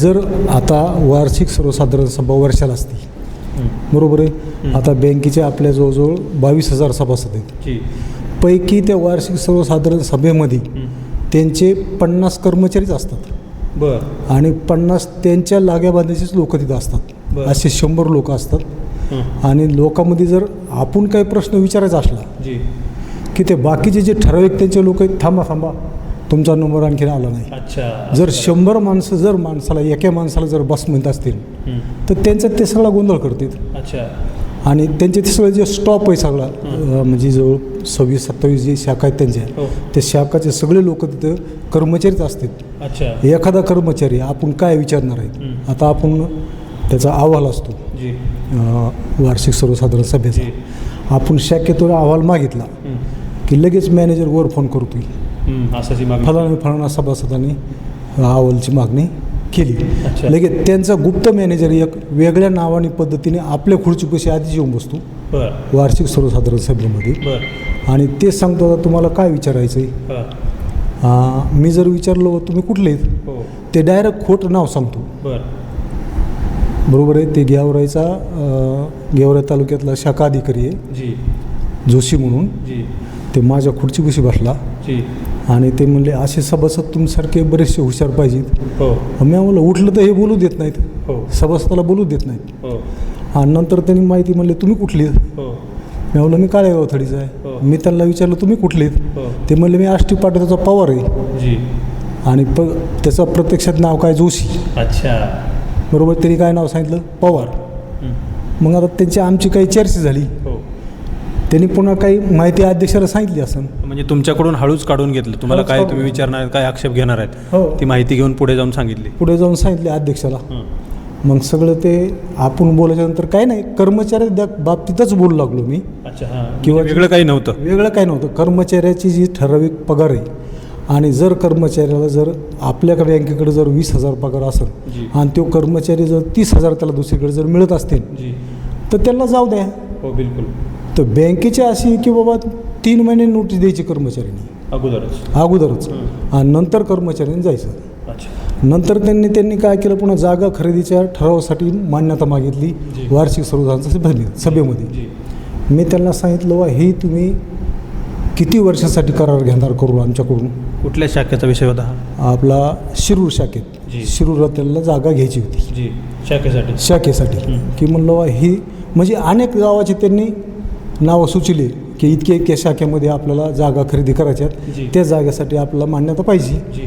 जर आता वार्षिक सर्वसाधारण सभा वर्षाला असते, बरोबर आहे. आता बँकेचे आपल्या जवळजवळ 22,000 सभासद आहेत. पैकी त्या वार्षिक सर्वसाधारण सभेमध्ये त्यांचे 50 कर्मचारीच असतात. बरं. आणि 50 त्यांच्या लाग्याबांध्याचेच लोक तिथं असतात. असे 100 लोक असतात. आणि लोकांमध्ये जर आपण काही प्रश्न विचारायचा असला की ते बाकीचे जे ठराविक त्यांचे लोक आहेत, थांबा तुमचा नंबर आणखीन आला नाही. अच्छा. जर 100 माणसं जर माणसाला एका माणसाला जर बस म्हणत असतील तर त्यांचा ते सगळा गोंधळ करतात. अच्छा. आणि त्यांचे ते सगळे जे स्टॉप आहे सगळा, म्हणजे जवळ 26-27 जे शाखा आहेत त्यांच्या, त्या शाखाचे सगळे लोक तिथं कर्मचारीच असतात. अच्छा. एखादा कर्मचारी आपण काय विचारणार आहेत, आता आपण त्याचा अहवाल असतो वार्षिक सर्वसाधारण सभेचा. आपण शाखेतून अहवाल मागितला की लगेच मॅनेजर वर फोन करतोय, फलाना सभासदांनी अहवालची मागणी केली. लगेच त्यांचा गुप्त मॅनेजर एक वेगळ्या नावाने पद्धतीने आपल्या खुर्चीपाशी आधीच येऊन बसतो वार्षिक सर्वसाधारण सभेमध्ये. आणि ते सांगतो तुम्हाला काय विचारायचं आहे. मी जर विचारलो तुम्ही कुठले आहेत, ते डायरेक्ट खोटं नाव सांगतो. बरोबर आहे. ते गेवराई तालुक्यातला शाखा अधिकारी आहे जोशी म्हणून. ते माझ्या खुर्चीपाशी बसला आणि ते म्हणले असे सभासद तुमच्यासारखे बरेचसे हुशार पाहिजेत. मी म्हणलं उठलं तर हे बोलू देत नाहीत, सभासदाला बोलू देत नाहीत. आणि नंतर त्यांनी माहिती म्हणले तुम्ही कुठली. मी म्हणलं मी काळेगाव थडीचा आहे. मी त्यांना विचारलं तुम्ही कुठले. ते म्हणले मी आष्टी पाटीलचा पवार आहे. आणि त्याचं प्रत्यक्षात नाव काय जोशी. अच्छा. बरोबर. त्यांनी काय नाव सांगितलं पवार. मग आता त्यांची आमची काही चर्चा झाली. त्यांनी पुन्हा काही माहिती अध्यक्षाला सांगितली असं. म्हणजे तुमच्याकडून हळूच काढून घेतलं. तुम्हाला काय तुम्ही विचारणार आहेत, काय आक्षेप घेणार आहेत, ती माहिती घेऊन पुढे जाऊन सांगितली अध्यक्षाला. मग सगळं ते आपण बोलायच्यानंतर काय नाही, कर्मचाऱ्या बाबतीतच बोलू लागलो मी. किंवा वेगळं काही नव्हतं. कर्मचाऱ्याची जी ठराविक पगार आहे आणि जर कर्मचाऱ्याला जर आपल्या बँकेकडे जर 20,000 पगार असेल आणि तो कर्मचारी जर 30,000 त्याला दुसरीकडे जर मिळत असतील तर त्याला जाऊ द्या. बिलकुल. तर बँकेची अशी की बाबा 3 महिने नोटीस द्यायची कर्मचाऱ्यांनी अगोदरच आणि नंतर कर्मचाऱ्यांनी जायचं. नंतर त्यांनी काय केलं, पुन्हा जागा खरेदीच्या ठरावासाठी मान्यता मागितली वार्षिक सर्वसाधारण सभेमध्ये. मी त्यांना सांगितलं हे तुम्ही किती वर्षासाठी करार घेणार करून आमच्याकडून. कुठल्या शाखेचा विषय होता आपला शिरूर शाखेत. शिरूरला त्यांना जागा घ्यायची होती शाखेसाठी. की म्हणलं ही म्हणजे अनेक गावाचे त्यांनी नावं सुचली की इतक्या शाखेमध्ये आपल्याला जागा खरेदी करायच्यात, त्या जागेसाठी आपल्याला मान्यता पाहिजे.